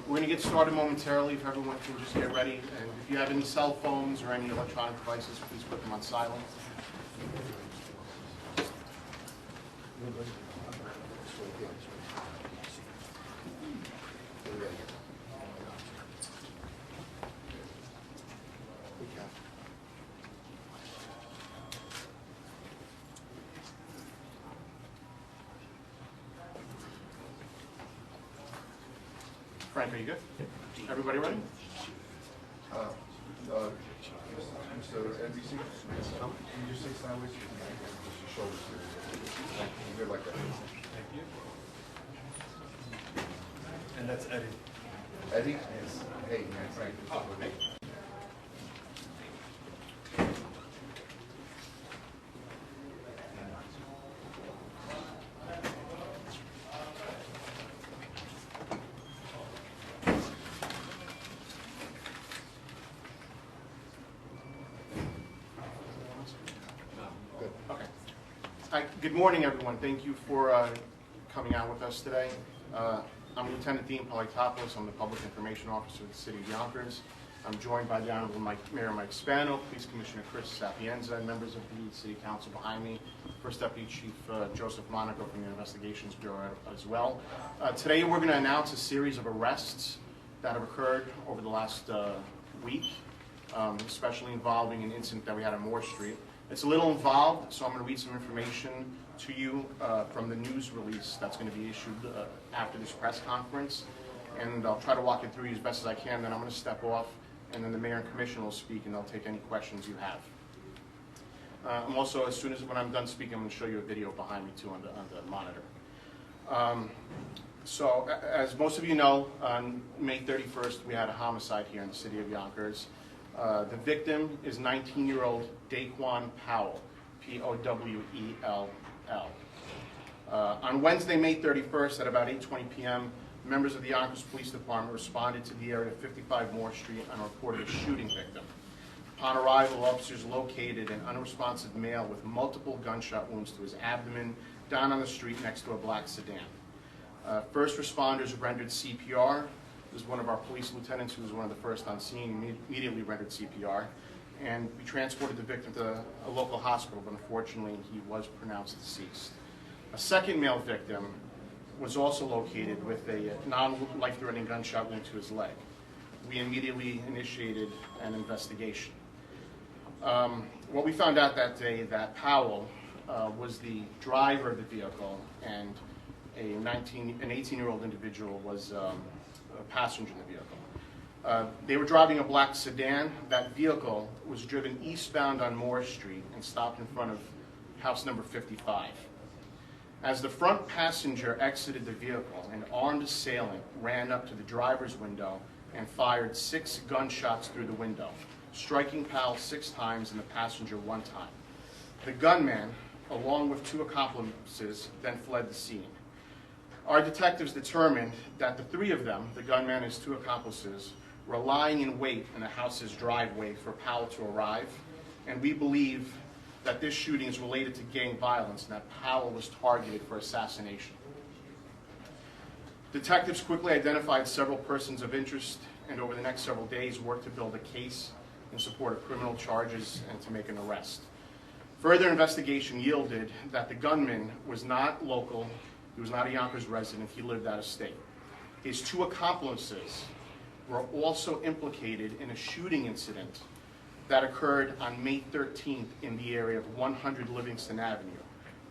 We're going to get started momentarily if everyone can just get ready. And if you have any cell phones or any electronic devices, please put them on silent. Frank, are you good? Everybody ready? Mr. NBC, can you just sit sideways? Just your shoulders. Thank you. Good like that. Thank you. And that's Eddie. Eddie? Yes. Hey, man, Frank. Oh, hey. Good morning, everyone. Thank you for coming out with us today. I'm Lieutenant Dean Politopoulos. I'm the Public Information Officer of the City of Yonkers. I'm joined by the Honorable Mayor Mike Spano, Police Commissioner Chris Sapienza, and members of the City Council behind me. First Deputy Chief Joseph Monaco from the Investigations Bureau as well. Today we're going to announce a series of arrests that have occurred over the last week, especially involving an incident that we had on Moore Street. It's a little involved, so I'm going to read some information to you from the news release that's going to be issued after this press conference, and I'll try to walk it through you as best as I can. Then I'm going to step off, and then the Mayor and Commissioner will speak, and they'll take any questions you have. I'm also, as soon as when I'm done speaking, I'm going to show you a video behind me too on the monitor. So, as most of you know, on May 31st, we had a homicide here in the City of Yonkers. The victim is 19-year-old Daquan Powell, P-O-W-E-L-L. On Wednesday, May 31st, at about 8:20 p.m., members of the Yonkers Police Department responded to the area of 55 Moore Street and reported a shooting victim. Upon arrival, officers located an unresponsive male with multiple gunshot wounds to his abdomen down on the street next to a black sedan. First responders rendered CPR. This is one of our police lieutenants who was one of the first on scene, immediately rendered CPR. And we transported the victim to a local hospital, but unfortunately he was pronounced deceased. A second male victim was also located with a non-life-threatening gunshot wound to his leg. We immediately initiated an investigation. What we found out that day, that Powell was the driver of the vehicle, and an 18-year-old individual was a passenger in the vehicle. They were driving a black sedan. That vehicle was driven eastbound on Moore Street and stopped in front of house number 55. As the front passenger exited the vehicle, an armed assailant ran up to the driver's window and fired 6 gunshots through the window, striking Powell 6 times and the passenger 1 time. The gunman, along with 2 accomplices, then fled the scene. Our detectives determined that the 3 of them, the gunman and his 2 accomplices, were lying in wait in the house's driveway for Powell to arrive, and we believe that this shooting is related to gang violence and that Powell was targeted for assassination. Detectives quickly identified several persons of interest, and over the next several days worked to build a case in support of criminal charges and to make an arrest. Further investigation yielded that the gunman was not local. He was not a Yonkers resident. He lived out of state. His 2 accomplices were also implicated in a shooting incident that occurred on May 13th in the area of 100 Livingston Avenue,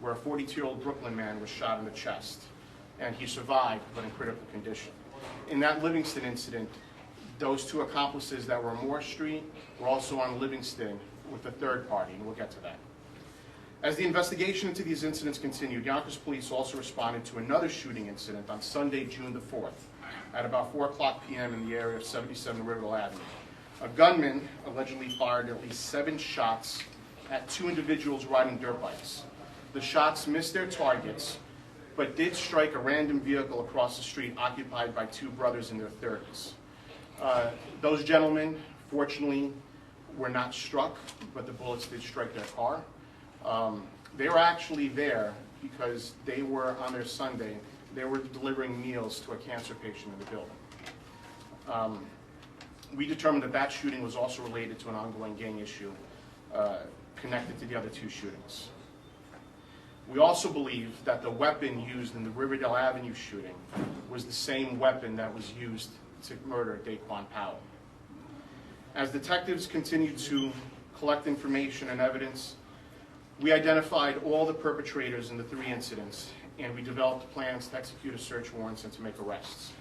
where a 42-year-old Brooklyn man was shot in the chest, and he survived, but in critical condition. In that Livingston incident, those 2 accomplices that were on Moore Street were also on Livingston with a 3rd party, and we'll get to that. As the investigation into these incidents continued, Yonkers Police also responded to another shooting incident on Sunday, June the 4th, at about 4:00 p.m. in the area of 77 Riverville Avenue. A gunman allegedly fired at least 7 shots at 2 individuals riding dirt bikes. The shots missed their targets, but did strike a random vehicle across the street occupied by 2 brothers in their 30s. Those gentlemen, fortunately, were not struck, but the bullets did strike their car. They were actually there because they were, on their Sunday, they were delivering meals to a cancer patient in the building. We determined that that shooting was also related to an ongoing gang issue connected to the other two shootings. We also believe that the weapon used in the Riverdale Avenue shooting was the same weapon that was used to murder Daquan Powell. As detectives continued to collect information and evidence, we identified all the perpetrators in the three incidents, and we developed plans to execute a search warrants and to make arrests.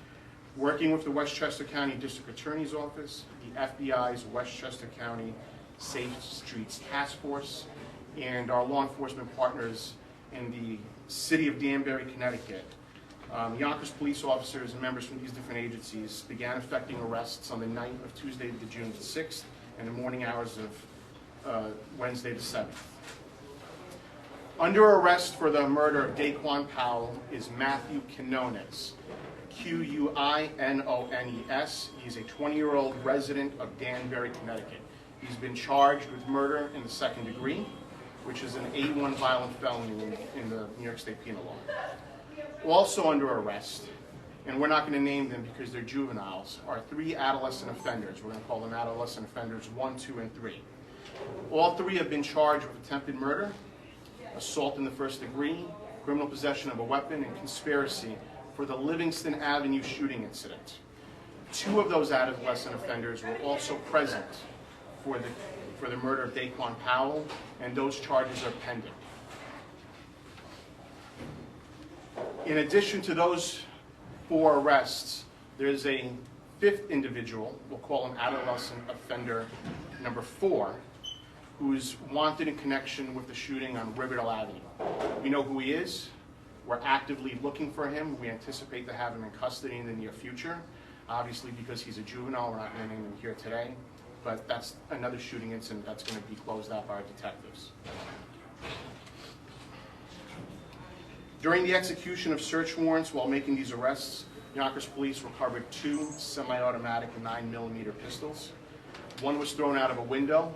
Working with the Westchester County District Attorney's Office, the FBI's Westchester County Safe Streets Task Force, and our law enforcement partners in the city of Danbury, Connecticut, Yonkers police officers and members from these different agencies began effecting arrests on the night of Tuesday to June 6th and the morning hours of Wednesday the 7th. Under arrest for the murder of Daquan Powell is Matthew Quinones, Quinones. He's a 20-year-old resident of Danbury, Connecticut. He's been charged with murder in the second degree, which is an A1 violent felony in the New York State Penal Law. Also under arrest, and we're not going to name them because they're juveniles, are three adolescent offenders. We're going to call them adolescent offenders 1, 2, and 3. All three have been charged with attempted murder, assault in the first degree, criminal possession of a weapon, and conspiracy for the Livingston Avenue shooting incident. Two of those adolescent offenders were also present for the murder of Daquan Powell, and those charges are pending. In addition to those 4 arrests, there's a 5th individual, we'll call him adolescent offender number 4, who's wanted in connection with the shooting on Riverdale Avenue. We know who he is. We're actively looking for him. We anticipate to have him in custody in the near future. Obviously, because he's a juvenile, we're not going to name him here today. But that's another shooting incident that's going to be closed out by our detectives. During the execution of search warrants while making these arrests, Yonkers Police recovered 2 semi-automatic 9mm pistols. One was thrown out of a window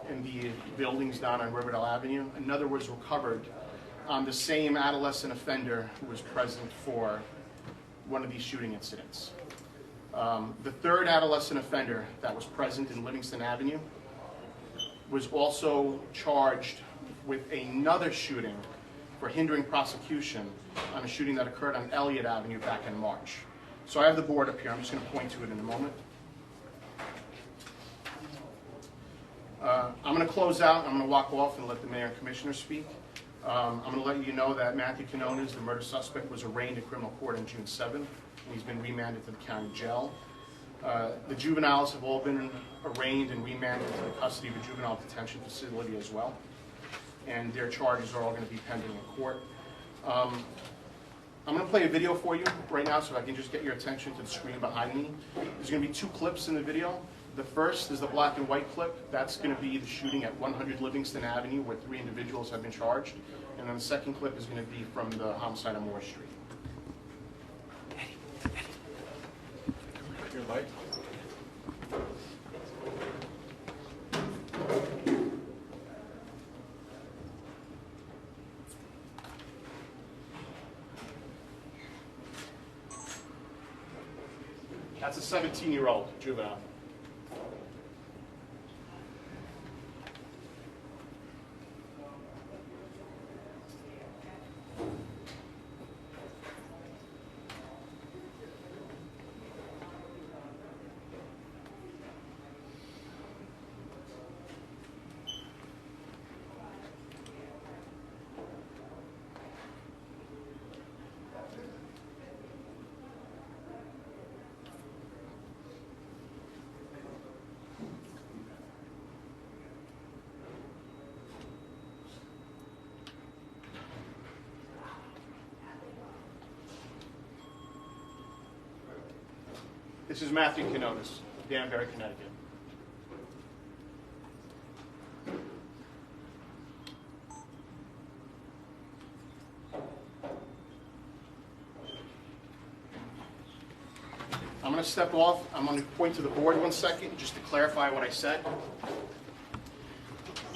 in the buildings down on Riverdale Avenue. Another was recovered on the same adolescent offender who was present for one of these shooting incidents. The 3rd adolescent offender that was present in Livingston Avenue was also charged with another shooting for hindering prosecution on a shooting that occurred on Elliott Avenue back in March. So I have the board up here. I'm just going to point to it in a moment. I'm going to close out. I'm going to walk off and let the mayor and commissioner speak. I'm going to let you know that Matthew Quinones, the murder suspect, was arraigned in criminal court on June 7th, and he's been remanded to the county jail. The juveniles have all been arraigned and remanded to the custody of a juvenile detention facility as well, and their charges are all going to be pending in court. I'm going to play a video for you right now, so I can just get your attention to the screen behind me. There's going to be 2 clips in the video. The first is the black and white clip. That's going to be the shooting at 100 Livingston Avenue, where 3 individuals have been charged. And then the second clip is going to be from the homicide on Moore Street. Your mic. That's a 17-year-old juvenile. This is Matthew Quinones, Danbury, Connecticut. I'm going to step off. I'm going to point to the board 1 second just to clarify what I said.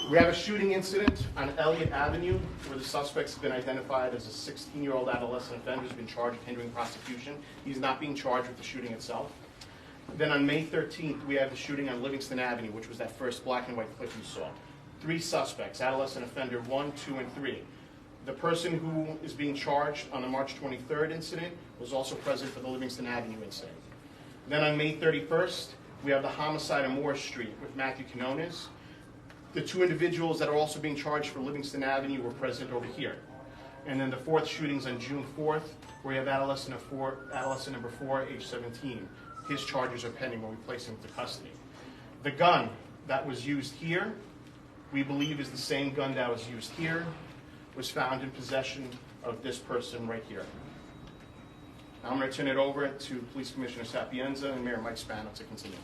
We have a shooting incident on Elliott Avenue where the suspect's been identified as a 16-year-old adolescent offender who's been charged with hindering prosecution. He's not being charged with the shooting itself. Then on May 13th, we had the shooting on Livingston Avenue, which was that first black and white clip you saw. 3 suspects, adolescent offender 1, 2, and 3. The person who is being charged on the March 23rd incident was also present for the Livingston Avenue incident. Then on May 31st, we have the homicide on Moore Street with Matthew Quinones. The 2 individuals that are also being charged for Livingston Avenue were present over here. And then the 4th shooting's on June 4th, where we have adolescent number 4, age 17. His charges are pending when we place him into custody. The gun that was used here, we believe is the same gun that was used here, was found in possession of this person right here. Now I'm going to turn it over to Police Commissioner Sapienza and Mayor Mike Spano to continue.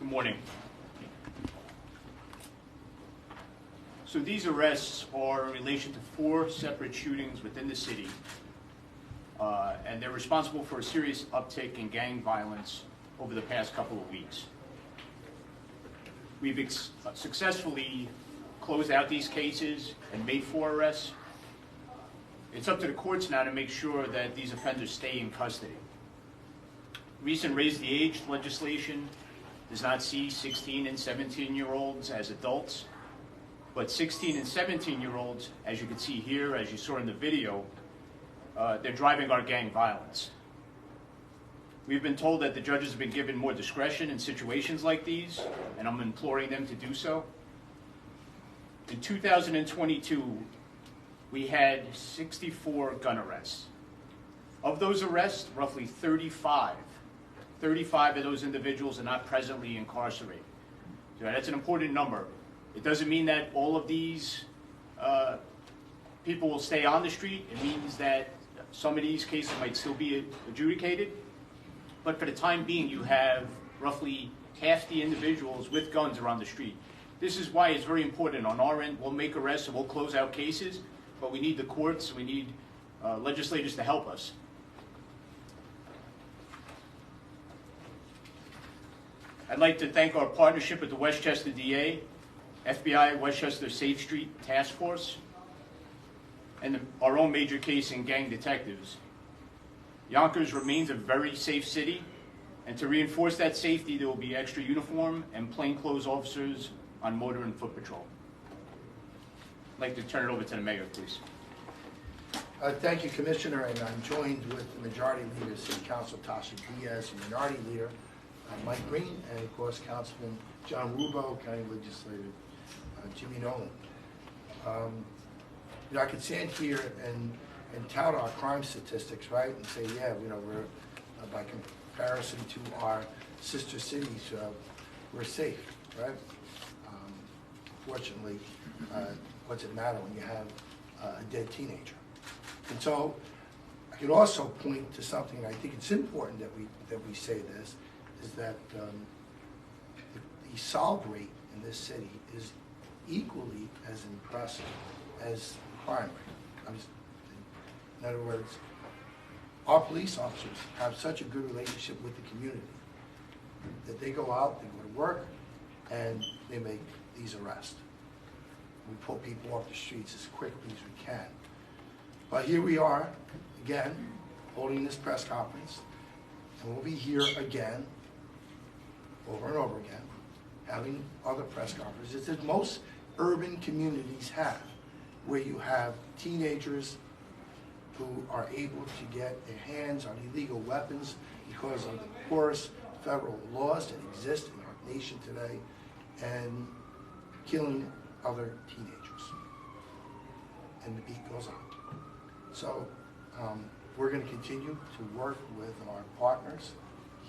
Good morning. So these arrests are in relation to 4 separate shootings within the city, and they're responsible for a serious uptick in gang violence over the past couple of weeks. We've successfully closed out these cases and made 4 arrests. It's up to the courts now to make sure that these offenders stay in custody. Recent raise the age legislation does not see 16 and 17-year-olds as adults, but 16 and 17-year-olds, as you can see here, as you saw in the video, they're driving our gang violence. We've been told that the judges have been given more discretion in situations like these, and I'm imploring them to do so. In 2022, we had 64 gun arrests. Of those arrests, roughly 35 of those individuals are not presently incarcerated. So that's an important number. It doesn't mean that all of these people will stay on the street. It means that some of these cases might still be adjudicated. But for the time being, you have roughly half the individuals with guns around the street. This is why it's very important. On our end, we'll make arrests and we'll close out cases, but we need the courts, we need legislators to help us. I'd like to thank our partnership with the Westchester DA, FBI, Westchester Safe Street Task Force, and our own major case in gang detectives. Yonkers remains a very safe city, and to reinforce that safety, there will be extra uniform and plainclothes officers on motor and foot patrol. I'd like to turn it over to the mayor, please. Thank you, Commissioner, and I'm joined with the Majority Leader, City Council Tasha Diaz, and Minority Leader Mike Green, and of course Councilman John Rubo, County Legislator Jimmy Nolan. I could stand here and tout our crime statistics, right, and say, yeah, we're by comparison to our sister cities, we're safe, right? Fortunately, what's it matter when you have a dead teenager? And so I could also point to something, and I think it's important that we say this, is that the solve rate in this city is equally as impressive as the crime rate. In other words, our police officers have such a good relationship with the community that they go out, they go to work, and they make these arrests. We pull people off the streets as quickly as we can. But here we are, again, holding this press conference, and we'll be here again, over and over again, having other press conferences that most urban communities have, where you have teenagers who are able to get their hands on illegal weapons because of the porous federal laws that exist in our nation today, and killing other teenagers. And the beat goes on. So we're going to continue to work with our partners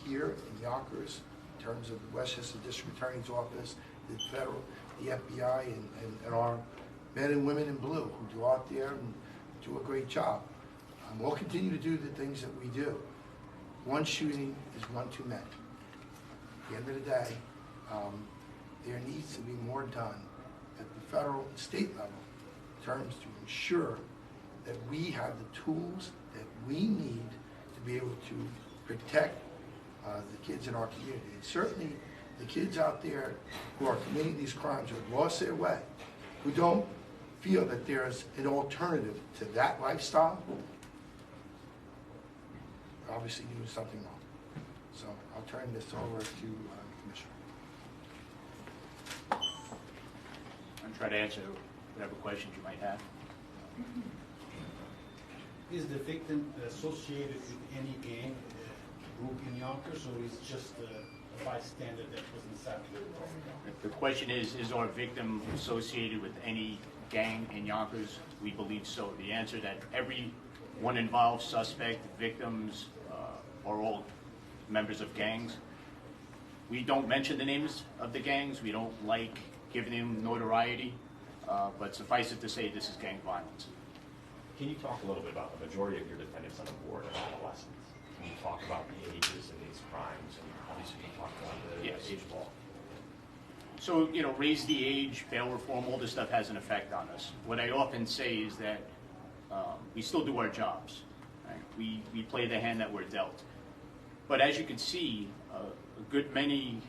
here in Yonkers in terms of the Westchester District Attorney's Office, the federal, the FBI, and our men and women in blue who go out there and do a great job. We'll continue to do the things that we do. One shooting is one too many. At the end of the day, there needs to be more done at the federal and state level in terms to ensure that we have the tools that we need to be able to protect the kids in our community. And certainly the kids out there who are committing these crimes, who have lost their way, who don't feel that there's an alternative to that lifestyle, obviously doing something wrong. So I'll turn this over to the Commissioner. I'm trying to answer whatever questions you might have. Is the victim associated with any gang group in Yonkers, or is just a bystander that was in Sapienza? The question is our victim associated with any gang in Yonkers? We believe so. The answer that every one involved suspect, victims, are all members of gangs. We don't mention the names of the gangs. We don't like giving them notoriety, but suffice it to say this is gang violence. Can you talk a little bit about the majority of your defendants on the board are adolescents? Can you talk about the ages of these crimes, and obviously you can talk about the Yes. age law? So, raise the age, bail reform, all this stuff has an effect on us. What I often say is that we still do our jobs. Right? We play the hand that we're dealt. But as you can see, a good many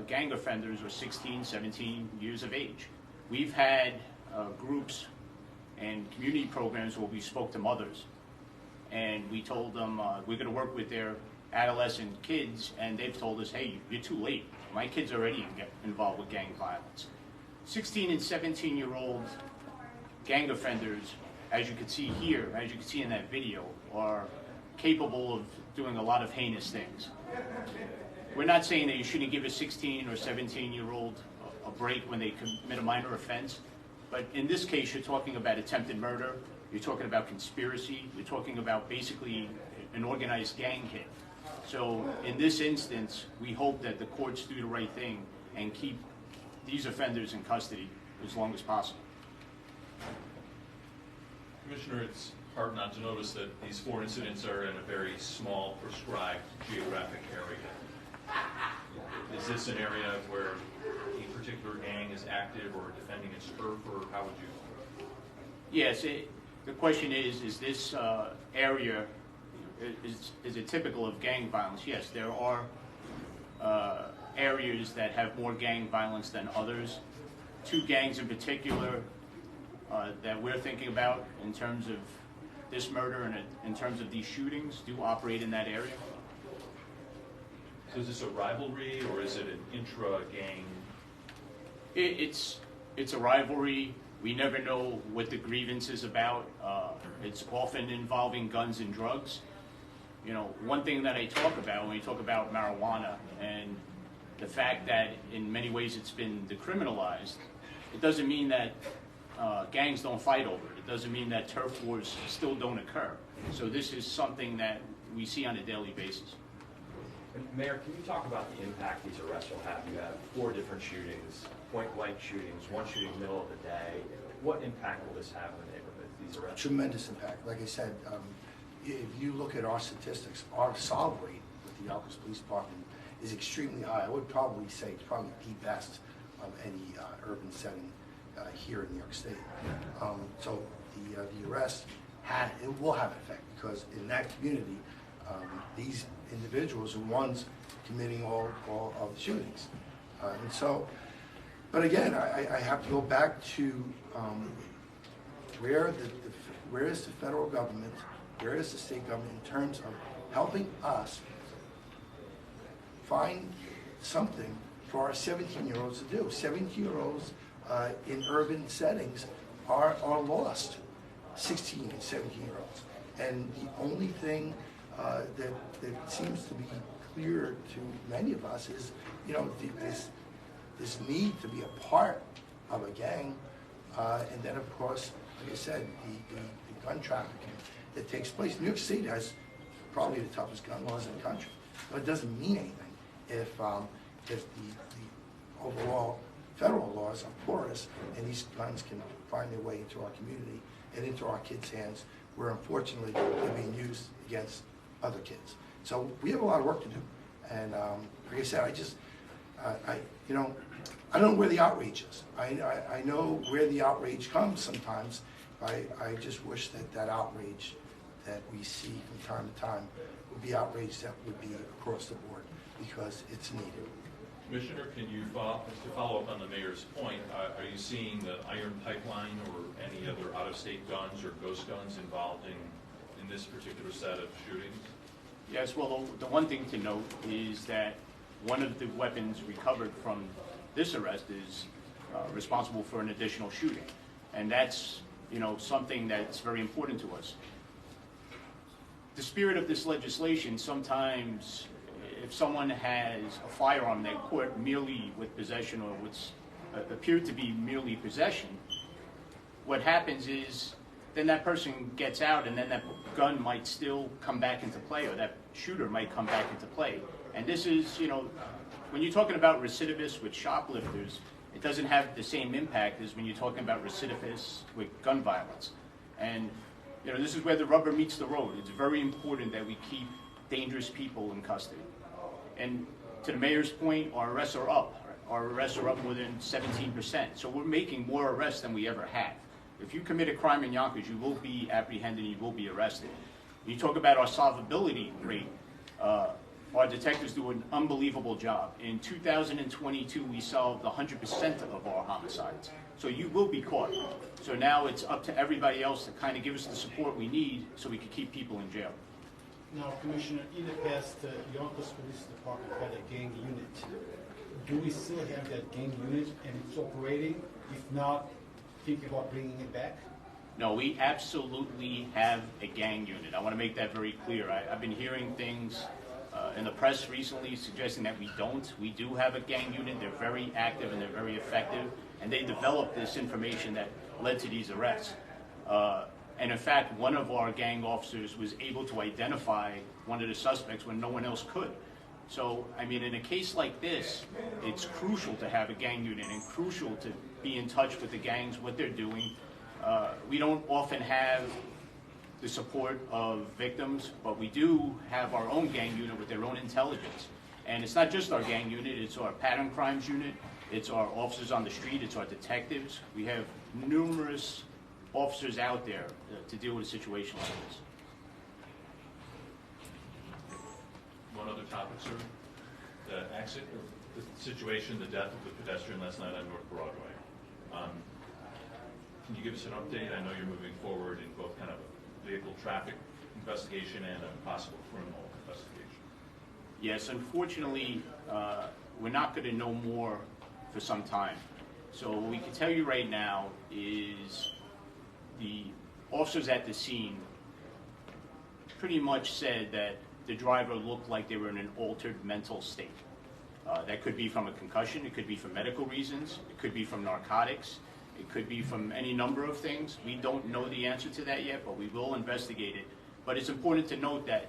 gang offenders are 16, 17 years of age. We've had groups and community programs where we spoke to mothers, and we told them we're going to work with their adolescent kids, and they've told us, hey, you're too late. My kids already get involved with gang violence. 16 and 17-year-old gang offenders, as you can see here, as you can see in that video, are capable of doing a lot of heinous things. We're not saying that you shouldn't give a 16 or 17-year-old a break when they commit a minor offense, but in this case, you're talking about attempted murder, you're talking about conspiracy, you're talking about basically an organized gang hit. So in this instance, we hope that the courts do the right thing and keep these offenders in custody as long as possible. Commissioner, it's hard not to notice that these 4 incidents are in a very small, prescribed geographic area. Is this an area where a particular gang is active or defending its turf, or how would you? Yes, the question is this area, is it typical of gang violence? Yes, there are areas that have more gang violence than others. 2 gangs in particular that we're thinking about in terms of this murder and in terms of these shootings do operate in that area. So is this a rivalry, or is it an intra-gang? It's a rivalry. We never know what the grievance is about. It's often involving guns and drugs. One thing that I talk about when we talk about marijuana and the fact that in many ways it's been decriminalized, it doesn't mean that gangs don't fight over it. It doesn't mean that turf wars still don't occur. So this is something that we see on a daily basis. And Mayor, can you talk about the impact these arrests will have? You have 4 different shootings, point-blank shootings, 1 shooting in the middle of the day. What impact will this have in the neighborhood, these arrests? Tremendous impact. Like I said, if you look at our statistics, our solve rate with the Yonkers Police Department is extremely high. I would probably say it's probably the best of any urban setting here in New York State. So the arrest it will have an effect, because in that community, these individuals are ones committing all of the shootings. And so, but again, I have to go back to where is the federal government, where is the state government in terms of helping us find something for our 17-year-olds to do. 17-year-olds in urban settings are lost, 16 and 17-year-olds. And the only thing that seems to be clear to many of us is, this need to be a part of a gang, and then of course, like I said, the gun trafficking that takes place. New York State has probably the toughest gun laws in the country, but it doesn't mean anything if the overall federal laws are porous, and these guns can find their way into our community and into our kids' hands, where unfortunately they're being used against other kids. So we have a lot of work to do, and like I said, I don't know where the outrage is. I know where the outrage comes sometimes. I just wish that outrage that we see from time to time would be outrage that would be across the board, because it's needed. Commissioner, can you follow up on the mayor's point? Are you seeing the iron pipeline or any other out-of-state guns or ghost guns involved in this particular set of shootings? Yes, well, the one thing to note is that one of the weapons recovered from this arrest is responsible for an additional shooting. And that's, something that's very important to us. The spirit of this legislation, sometimes if someone has a firearm they're caught merely with possession or what's appeared to be merely possession, what happens is then that person gets out and then that gun might still come back into play, or that shooter might come back into play. And this is, when you're talking about recidivists with shoplifters, it doesn't have the same impact as when you're talking about recidivists with gun violence. And, this is where the rubber meets the road. It's very important that we keep dangerous people in custody. And to the mayor's point, our arrests are up. Our arrests are up more than 17%. So we're making more arrests than we ever have. If you commit a crime in Yonkers, you will be apprehended, you will be arrested. You talk about our solvability rate. Our detectives do an unbelievable job. In 2022, we solved 100% of our homicides. So you will be caught. So now it's up to everybody else to kind of give us the support we need so we can keep people in jail. Now, Commissioner, in the past, Yonkers Police Department had a gang unit. Do we still have that gang unit and it's operating? If not, think about bringing it back? No, we absolutely have a gang unit. I want to make that very clear. I've been hearing things in the press recently suggesting that we don't. We do have a gang unit. They're very active and they're very effective. And they developed this information that led to these arrests. And in fact, one of our gang officers was able to identify one of the suspects when no one else could. So, in a case like this, it's crucial to have a gang unit and crucial to be in touch with the gangs, what they're doing. We don't often have the support of victims, but we do have our own gang unit with their own intelligence. And it's not just our gang unit, it's our pattern crimes unit, it's our officers on the street, it's our detectives. We have numerous officers out there to deal with a situation like this. One other topic, sir. The accident, the situation, the death of the pedestrian last night on North Broadway. Can you give us an update? I know you're moving forward in both kind of a vehicle traffic investigation and a possible criminal investigation. Yes, unfortunately, we're not going to know more for some time. So what we can tell you right now is the officers at the scene pretty much said that the driver looked like they were in an altered mental state. That could be from a concussion, it could be from medical reasons, it could be from narcotics, it could be from any number of things. We don't know the answer to that yet, but we will investigate it. But it's important to note that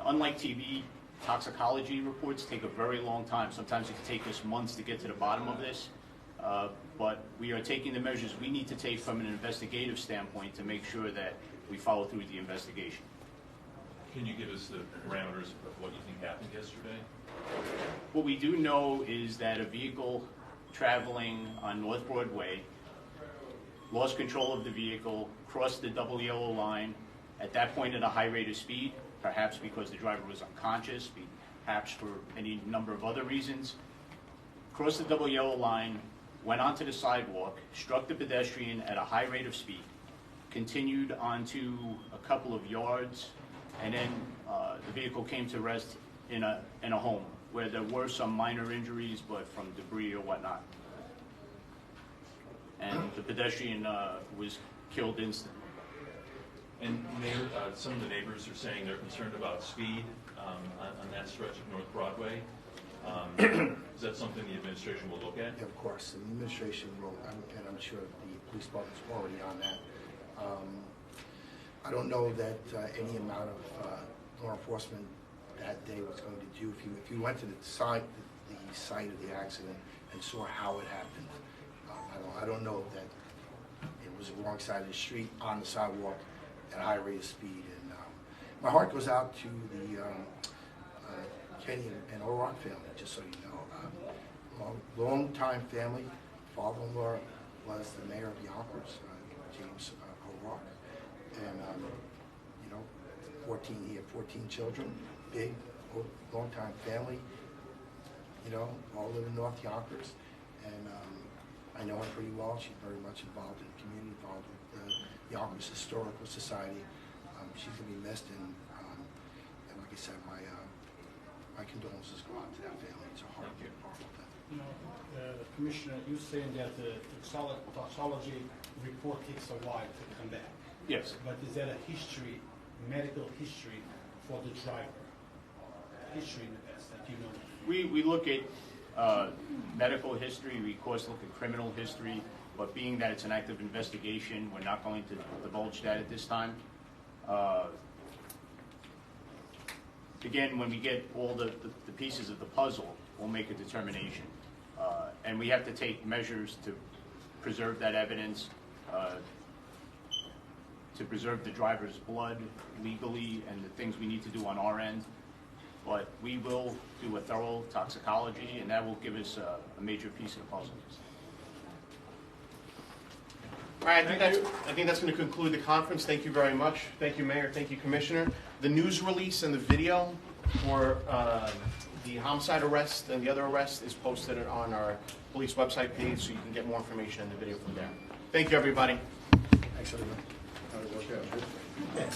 unlike TV, toxicology reports take a very long time. Sometimes it can take us months to get to the bottom of this. But we are taking the measures we need to take from an investigative standpoint to make sure that we follow through with the investigation. Can you give us the parameters of what you think happened yesterday? What we do know is that a vehicle traveling on North Broadway lost control of the vehicle, crossed the double yellow line, at that point at a high rate of speed, perhaps because the driver was unconscious, perhaps for any number of other reasons, crossed the double yellow line, went onto the sidewalk, struck the pedestrian at a high rate of speed, continued onto a couple of yards, and then the vehicle came to rest in a home where there were some minor injuries, but from debris or whatnot. And the pedestrian was killed instantly. And Mayor, some of the neighbors are saying they're concerned about speed on that stretch of North Broadway. Is that something the administration will look at? Yeah, of course, the administration will, and I'm sure the police department's already on that. I don't know that any amount of law enforcement that day was going to do. If you went to the site of the accident and saw how it happened, I don't know that it was the wrong side of the street on the sidewalk at a high rate of speed. And my heart goes out to the Kenny and O'Rourke family, just so you know. Long-time family. Father-in-law was the mayor of Yonkers, James O'Rourke. And, he had 14 children, big, long-time family, all live in North Yonkers. And I know her pretty well. She's very much involved in the community, involved with the Yonkers Historical Society. She's going to be missed, and And like I said, my condolences go out to that family. It's a horrible death. You know, Commissioner, you saying that the toxology report takes a while to come back. Yes. But is that a history, medical history for the driver? History in the past that you know? We look at medical history, we of course look at criminal history, but being that it's an active investigation, we're not going to divulge that at this time. Again, when we get all the pieces of the puzzle, we'll make a determination. And we have to take measures to preserve that evidence, to preserve the driver's blood legally, and the things we need to do on our end. But we will do a thorough toxicology, and that will give us a major piece of the puzzle. All right, I think that's going to conclude the conference. Thank you very much. Thank you, Mayor. Thank you, Commissioner. The news release and the video for the homicide arrest and the other arrest is posted on our police website page, so you can get more information in the video from there. Thank you, everybody. Thanks, everyone. How did it work out? Good?